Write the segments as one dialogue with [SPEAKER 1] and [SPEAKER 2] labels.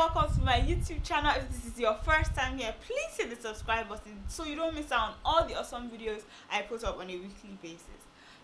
[SPEAKER 1] welcome to my YouTube channel. If this is your first time here, please hit the subscribe button so you don't miss out on all the awesome videos I put up on a weekly basis.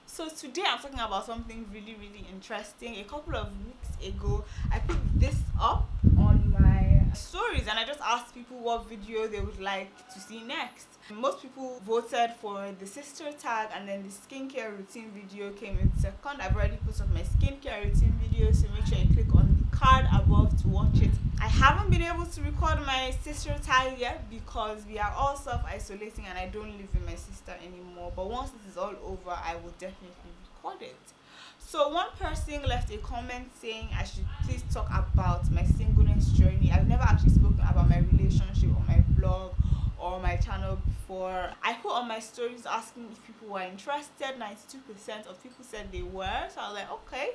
[SPEAKER 1] So today I'm talking about something really interesting. A couple of weeks ago, I put this up on my stories and I just asked people what video they would like to see next. Most people voted for the sister tag, and then the skincare routine video came in second. I've already put up my skincare routine video, so make sure you click on the card above to watch it. I haven't been able to record my sister tag yet because we are all self-isolating and I don't live with my sister anymore, but once this is all over, I will definitely record it. So one person left a comment saying I should please talk about my singleness journey. I've never actually spoken about my relationship on my blog or my channel before. I put on my stories asking if people were interested. 92% of people said they were, so I was like, okay,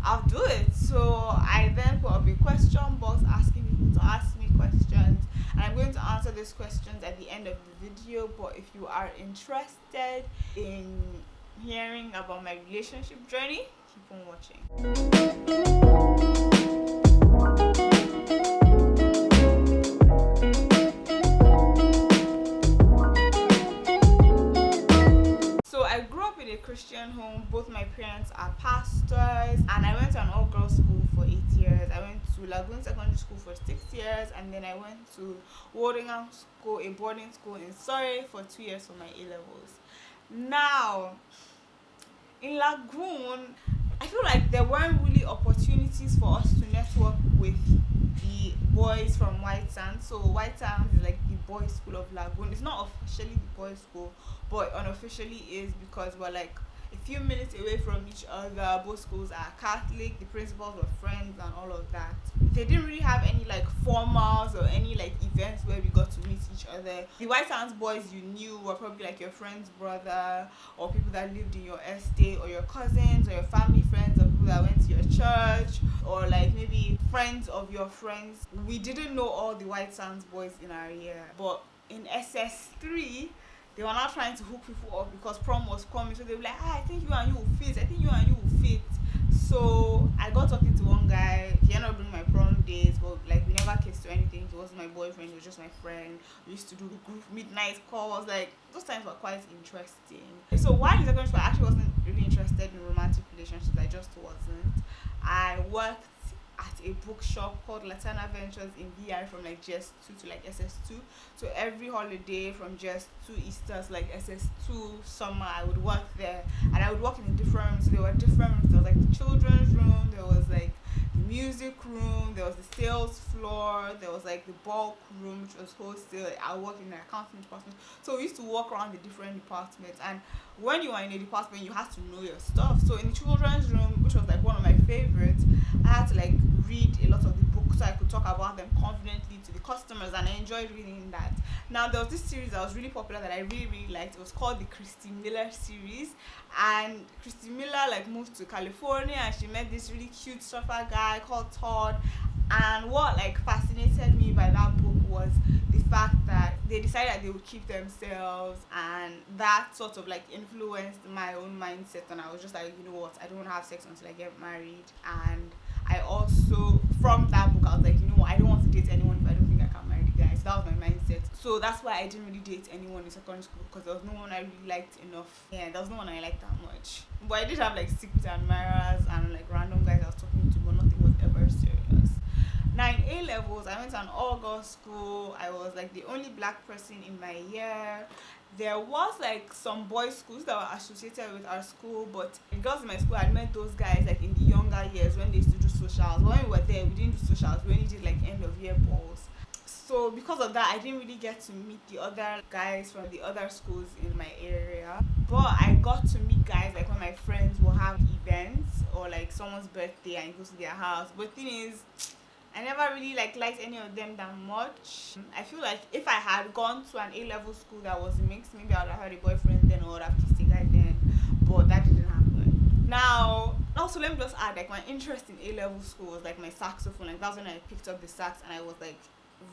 [SPEAKER 1] I'll do it. So I then put up a question box asking people to ask me questions, and I'm going to answer those questions at the end of the video. But if you are interested in hearing about my relationship journey, keep on watching. So I grew up in a Christian home. Both my parents are pastors, and I went to an all-girls school for 8 years. I went to Lagoon Secondary School for 6 years, and then I went to Woldingham School, a boarding school in Surrey, for 2 years for my A-levels. Now, in Lagoon, I feel like there weren't really opportunities for us to network with the boys from White Sands. So White Sands is like the boys' school of Lagoon. It's not officially the boys' school, but unofficially is, because we're like a few minutes away from each other. Both schools are Catholic. The principals were friends and all of that. They didn't really have any like formals or any like events where we got to meet each other. The White Sands boys you knew were probably like your friend's brother, or people that lived in your estate, or your cousins, or your family friends, or people that went to your church, or like maybe friends of your friends. We didn't know all the White Sands boys in our year, but in SS3 they were not trying to hook people up because prom was coming, so they were like, I think you and you will fit. So I got talking to one guy. He ended up doing my prom days, but like we never kissed or anything. He wasn't my boyfriend, he was just my friend. We used to do the group midnight calls. Like those times were quite interesting. So while in secondary school, I actually wasn't really interested in romantic relationships. I just wasn't. I worked at a bookshop called Latana Ventures in VI from like GS2 to like SS2. So every holiday from GS2 Easter to like SS2 summer, I would work there, and I would work in different rooms. So there were different rooms. There was like the children's room, there was like the music room, there was the sales floor, there was like the bulk room, which was wholesale. I worked in the accounting department. So we used to walk around the different departments, and when you are in a department, you have to know your stuff. So in the children's room, which was like one of my favorites, I had to like read a lot of the books so I could talk about them confidently to the customers, and I enjoyed reading that. Now there was this series that was really popular that I really liked. It was called the Christy Miller series, and Christy Miller like moved to California and she met this really cute surfer guy called Todd. And what like fascinated me by that book was the fact that they decided that they would keep themselves, and that sort of like influenced my own mindset. And I was just like, you know what, I don't want to have sex until I get married. And I also, from that book, I was like, you know what, I don't want to date anyone if I don't think I can marry the guy. So that was my mindset. So that's why I didn't really date anyone in secondary school, because there was no one I really liked enough. Yeah, there was no one I liked that much. But I did have like secret admirers and like random guys I was talking to, but nothing was ever serious. Now in A-levels, I went to an all-girls school. I was like the only black person in my year. There was like some boys' schools that were associated with our school, but the girls in my school had met those guys like in the younger years when they used to do socials. But when we were there, we didn't do socials. We only did like end of year balls. So because of that, I didn't really get to meet the other guys from the other schools in my area. But I got to meet guys like when my friends will have events or like someone's birthday and go to their house. But the thing is, I never really liked any of them that much. I feel like if I had gone to an A-level school that was mixed, maybe I would have had a boyfriend then, or I would have kissed a guy then. But that didn't happen. Now, also let me just add, like my interest in A-level school was like my saxophone. Like that's when I picked up the sax, and I was like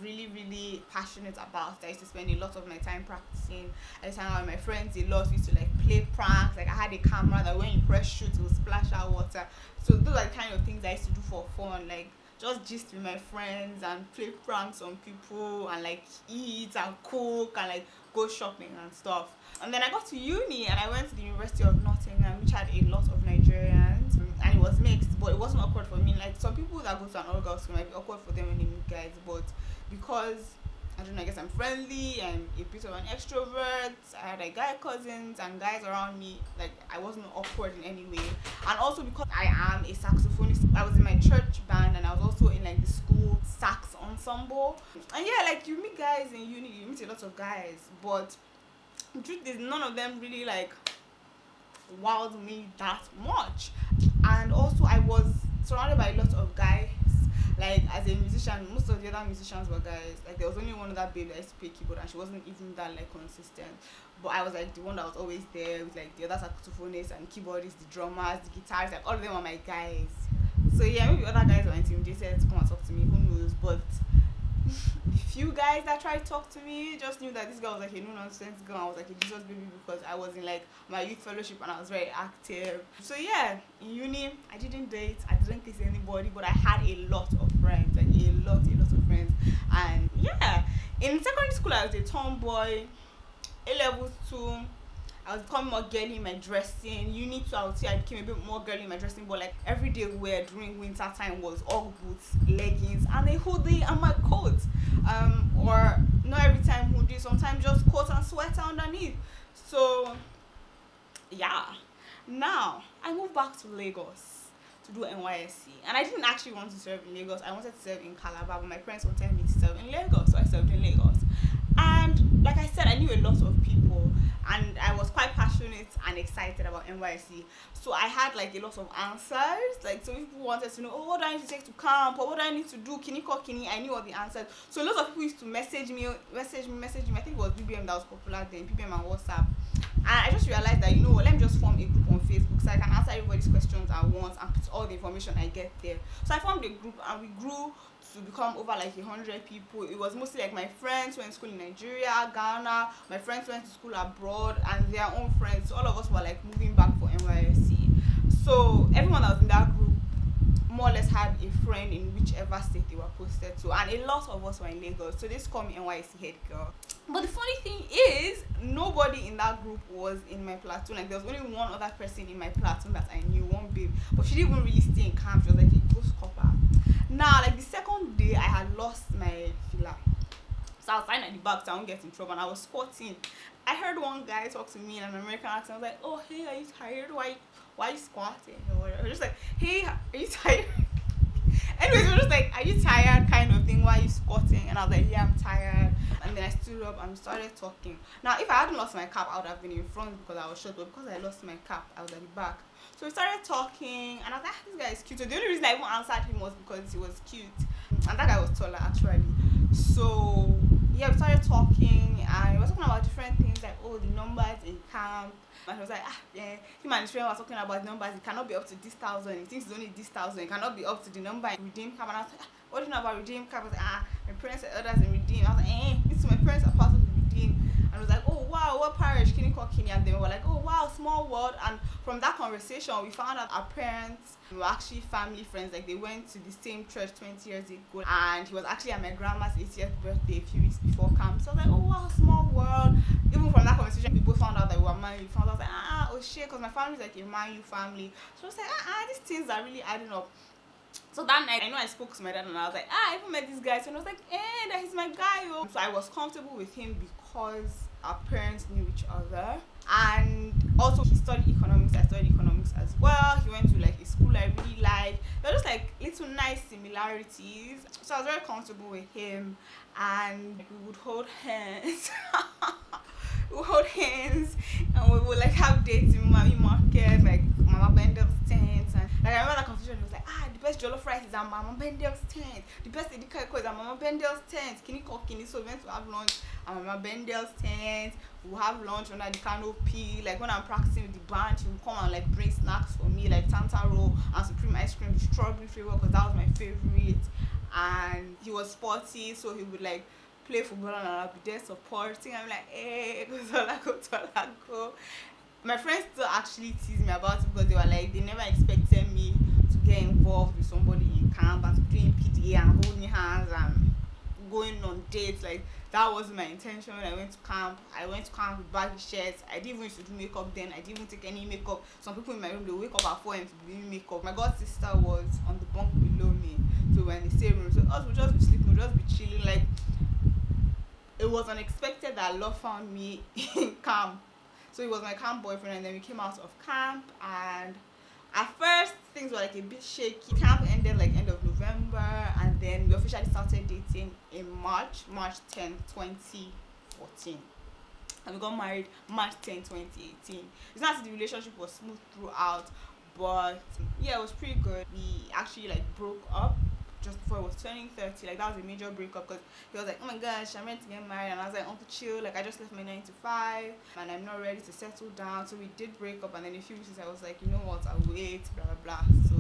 [SPEAKER 1] really passionate about it. I used to spend a lot of my time practicing. I used to hang out with my friends a lot. We used to like play pranks. Like I had a camera that when you press shoot, it would splash out water. So those are the kind of things I used to do for fun. Like just gist with my friends and play pranks on people and like eat and cook and like go shopping and stuff. And then I got to uni and I went to the University of Nottingham, which had a lot of Nigerians, and it was mixed, but it wasn't awkward for me. Like some people that go to an all girls school might be awkward for them when they meet guys, but because I don't know, I guess I'm friendly and a bit of an extrovert. I had like guy cousins and guys around me. Like I wasn't awkward in any way. And also because I am a saxophonist, I was in my church band and I was also in like the school sax ensemble. And yeah, like you meet guys in uni, you meet a lot of guys, but the truth is none of them really like wowed me that much. And also I was surrounded by a lot of guys. Like as a musician, most of the other musicians were guys. Like there was only one other babe that used to play keyboard and she wasn't even that like consistent. But I was like the one that was always there with like the other saxophonists and keyboardists, the drummers, the guitarists, like all of them were my guys. So yeah, maybe other guys were intimidated to come and talk to me, who knows, but the few guys that tried to talk to me just knew that this girl was like a no-nonsense girl. I was like a Jesus baby because I was in like my youth fellowship and I was very active. So yeah, in uni, I didn't date, I didn't kiss anybody, but I had a lot of friends, like a lot of friends. And yeah, in secondary school, I was a tomboy. A-levels too, I was becoming more girly in my dressing. Uni too, I would say I became a bit more girly in my dressing, but like everyday wear during winter time was Ugg boots, leggings, and a hoodie and my coat. Or not every time hoodie, sometimes just coat and sweater underneath. So yeah. Now I moved back to Lagos to do NYSC, and I didn't actually want to serve in Lagos. I wanted to serve in Calabar, but my parents wanted me to serve in Lagos, so I served in Lagos. And like I said, I knew a lot of people and I was quite passionate and excited about NYC. So I had like a lot of answers. Like some people wanted to know, oh, what do I need to take to camp, or what do I need to do, kini ko kini. I knew all the answers. So a lot of people used to message me. I think it was BBM that was popular then, BBM and WhatsApp. And I just realized that, you know what, let me just form a group on Facebook so I can answer everybody's questions at once and put all the information I get there. So I formed a group and we grew to become over like 100 people. It was mostly like my friends who went to school in Nigeria, Ghana, my friends who went to school abroad, and their own friends. So all of us were like moving back for NYSC. So everyone that was in that group more or less had a friend in whichever state they were posted to, and a lot of us were in Lagos. So they just call me NYSC head girl. But the funny thing is, nobody in that group was in my platoon. Like there was only one other person in my platoon that I knew, one babe, but she didn't even really stay in camp. She was like a ghost copper. Now, like the second day, I had lost my filler. So I was lying at the back so I won't get in trouble, and I was squatting. I heard one guy talk to me in an American accent. I was like, oh, hey, are you tired? Why are you squatting? Or whatever. I was just like, hey, are you tired? Anyways, we were just like, are you tired kind of thing? Why are you squatting? And I was like, yeah, I'm tired. And then I stood up and started talking. Now, if I hadn't lost my cap, I would have been in front because I was short, but because I lost my cap, I was at the back. So we started talking, and I was like, this guy is cute. So the only reason I even answered him was because he was cute. And that guy was taller, actually. So, yeah, we started talking, and we were talking about different things, like, oh, the numbers in camp. And he was like, yeah, him and his friend was talking about the numbers. It cannot be up to this 1,000. He thinks it's only this 1,000. It cannot be up to the number in redeem camp. And I was like, what do you know about redeem camp? I was like, my parents and others in redeem. I was like, this is my parents are part of the redeem. And I was like, oh wow, what parish? Kini ko kini. And they were like, oh wow, small world. And from that conversation, we found out our parents were actually family friends. Like they went to the same church 20 years ago, and he was actually at my grandma's 80th birthday a few weeks before camp. So I was like, oh wow, small world. Even from that conversation, we both found out that we were Man U fans. I was like, oh shit, because my family's like a Man U family. So I was like, these things are really adding up. So that night, I know I spoke to my dad and I was like, I even met this guy. So I was like, that he's my guy. Oh. So I was comfortable with him because our parents knew each other. And also he studied economics, I studied economics as well. He went to like a school I really liked. There were just like little nice similarities. So I was very comfortable with him, and we would hold hands. We would hold hands and we would like have dates in Mami Market, like Mama Bendel's tent. And like I remember that confusion. It was like, the best jollof rice is at Mama Bendel's tent. The best edikako is at Mama Bendel's tent. Kini ko kini. So we went to have lunch at Mama Bendel's tent. We'll have lunch under the canopy. Like when I'm practicing with the band, he would come and like bring snacks for me, like Tanta roll and supreme ice cream with strawberry flavor, because that was my favorite. And he was sporty, so he would like play football and I'll be there supporting. I'm like, hey, go. My friends still actually tease me about it because they were like, they never expected me to get involved with somebody in camp. camp and doing PDA and holding hands and going on dates. Like, that wasn't my intention when I went to camp. I went to camp with baggy shirts. I didn't even used to do makeup then. I didn't even take any makeup. Some people in my room, they wake up at 4 a.m. to be doing makeup. My god sister was on the bunk below me, so we're in the same room. So us would just be sleeping, we'd just be chilling. Like, it was unexpected that love found me in camp. So he was my camp boyfriend, and then we came out of camp, and at first things were like a bit shaky. Camp ended like end of November, and then we officially started dating in March 10th, 2014. And we got married March 10th, 2018. It's not that the relationship was smooth throughout, but yeah, it was pretty good. We actually like broke up just before I was turning 30. Like, that was a major breakup, because he was like, oh my gosh, I'm ready to get married, and I was like, Uncle chill, like, I just left my 9 to 5 and I'm not ready to settle down. So we did break up, and then a few weeks I was like, you know what, I'll wait, blah blah blah. So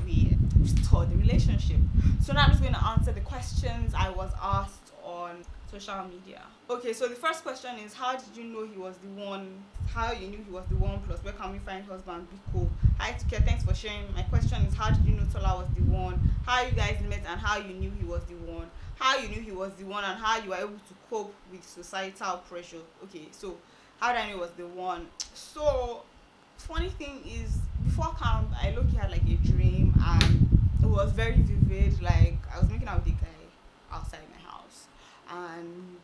[SPEAKER 1] we restored the relationship. So now I'm just going to answer the questions I was asked on social media. Okay, so the first question is, how did you know he was the one? How you knew he was the one, plus where can we find husband? Be cool. Hi Tuke, thanks for sharing. My question is, how did you know Tola was the one? How you guys met and how you knew he was the one? How you knew he was the one and how you were able to cope with societal pressure. Okay, so how did I know he was the one? So funny thing is, before camp, I look had like a dream, and it was very vivid. Like, I was making out with a guy outside my house, and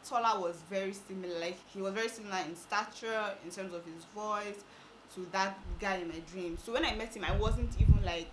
[SPEAKER 1] Tola was very similar. Like, he was very similar in stature, in terms of his voice, to that guy in my dream. So when I met him, I wasn't even like,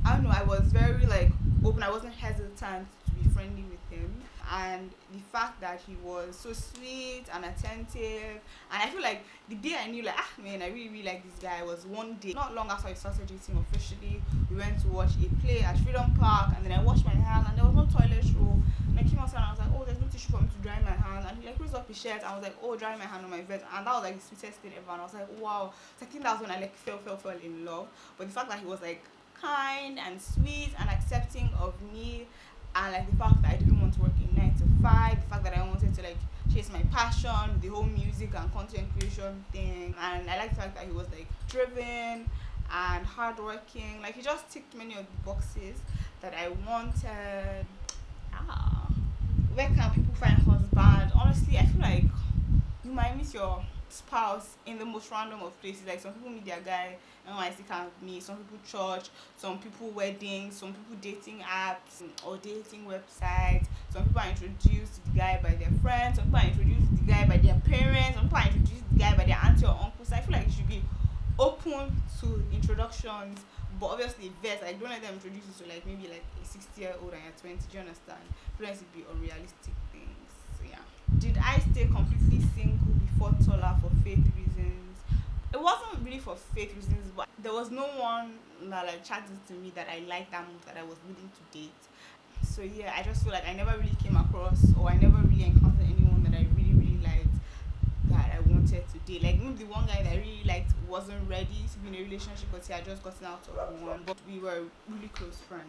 [SPEAKER 1] I don't know, I was very like open. I wasn't hesitant to be friendly with him. And the fact that he was so sweet and attentive, and I feel like the day I knew, like, man, I really like this guy, was one day, not long after I started dating officially. We went to watch a play at Freedom Park, and then I washed my hands, and there was no toilet roll. And I came outside, and I was like, oh, there's no tissue for me to dry my hands. And he like raised up his shirt, and I was like, oh, dry my hand on my vest. And that was like the sweetest thing ever. And I was like, wow. So I think that was when I like fell in love. But the fact that he was like kind and sweet and accepting of me, and like the fact that I didn't want to work in 9 to 5, the fact that I wanted to like chase my passion, the whole music and content creation thing, and I like the fact that he was like driven and hardworking. Like, he just ticked many of the boxes that I wanted. Where can people find husband? Honestly, I feel like you might meet your spouse in the most random of places. Like, some people meet their guy NYC camp meet, some people church, some people weddings, some people dating apps or dating websites. Some people are introduced to the guy by their friends, some people are introduced to the guy by their parents, some people are introduced to the guy by their auntie or uncle. So I feel like you should be open to introductions, but obviously vet. Like, don't let them introduce you to like maybe like a 60-year-old and you're 20. Do you understand? Don't let it be unrealistic things. So yeah. Did I stay completely single before Tola for faith reasons? It wasn't really for faith reasons, but there was no one that like chatted to me that I liked that much that I was willing to date. So yeah, I just feel like I never really came across, or I never really encountered anyone that I really liked that I wanted to date. Like, maybe the one guy that I really liked wasn't ready to be in a relationship because he had just gotten out of one, but we were really close friends.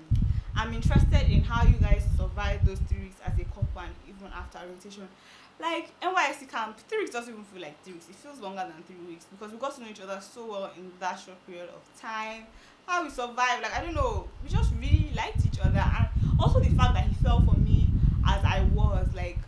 [SPEAKER 1] I'm interested in how you guys survived those 3 weeks as a couple, and even after orientation. Like, NYC camp, 3 weeks doesn't even feel like 3 weeks. It feels longer than 3 weeks because we got to know each other so well in that short period of time. How we survived, like, I don't know, we just really liked each other. And also the fact that he fell for me as I was, like,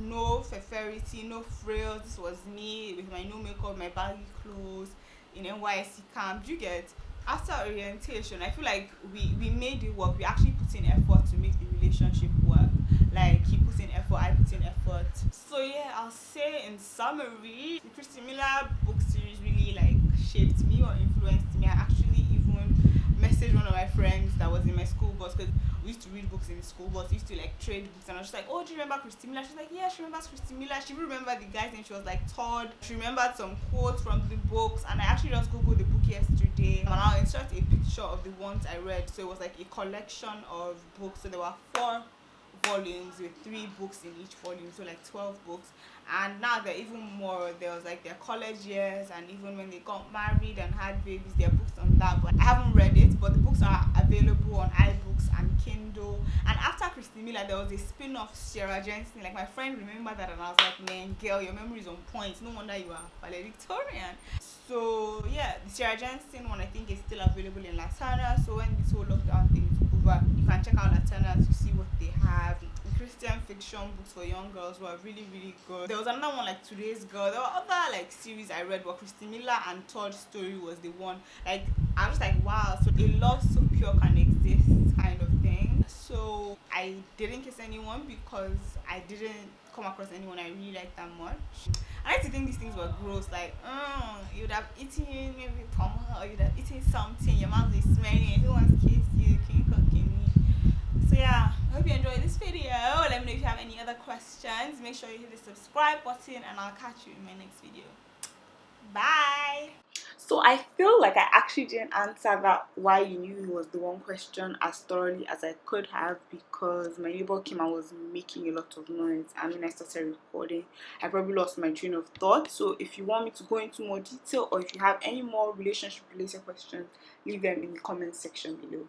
[SPEAKER 1] no feferity, no frills. This was me with my no makeup, my baggy clothes in NYC camp. You get? After orientation, I feel like we made it work. We actually put in effort to make the relationship work. Like, he put in effort, I put in effort. So yeah, I'll say in summary, the Christy Miller book series really like shaped me or influenced me. I actually even messaged one of my friends that was in my school bus, because we used to read books in the school bus. We used to like trade books, and I was just like, oh, do you remember Christy Miller? She's like, yeah, she remembers Christy Miller. She even remembered the guy's name. She was like Todd. She remembered some quotes from the books, and I actually just googled the book yesterday, and I'll insert a picture of the ones I read. So it was like a collection of books. So there were 4 volumes with 3 books in each volume, so like 12 books. And now there are even more. There was like their college years, and even when they got married and had babies, there are books on that, but I haven't read it. But the books are available on iBooks and Kindle. And after Christy Miller, there was a spin-off, Sarah Jensen. Like, my friend remembered that, and I was like, man, girl, your memory is on point. No wonder you are valedictorian. So yeah, the Sarah Jensen one I think is still available in Latana. So when this whole lockdown thing is over, you can check out Latana to see what they have. Christian fiction books for young girls were really really good. There was another one like Today's Girl. There were other like series I read, but Christy Miller and Todd Story was the one. Like I was like, wow, so a love so pure can exist kind of thing. So I didn't kiss anyone because I didn't come across anyone I really liked that much. I like to think these things were gross, like, you would have eaten maybe palm or you'd have eaten something, your mouth is smelling, who wants to kiss you, can you cook me? So yeah, I hope you enjoyed this video. Let me know if you have any other questions. Make sure you hit the subscribe button and I'll catch you in my next video. Bye! So I feel like I actually didn't answer that why you knew he was the one question as thoroughly as I could have, because my neighbor came and was making a lot of noise, and when I started recording I probably lost my train of thought. So if you want me to go into more detail or if you have any more relationship related questions, leave them in the comment section below.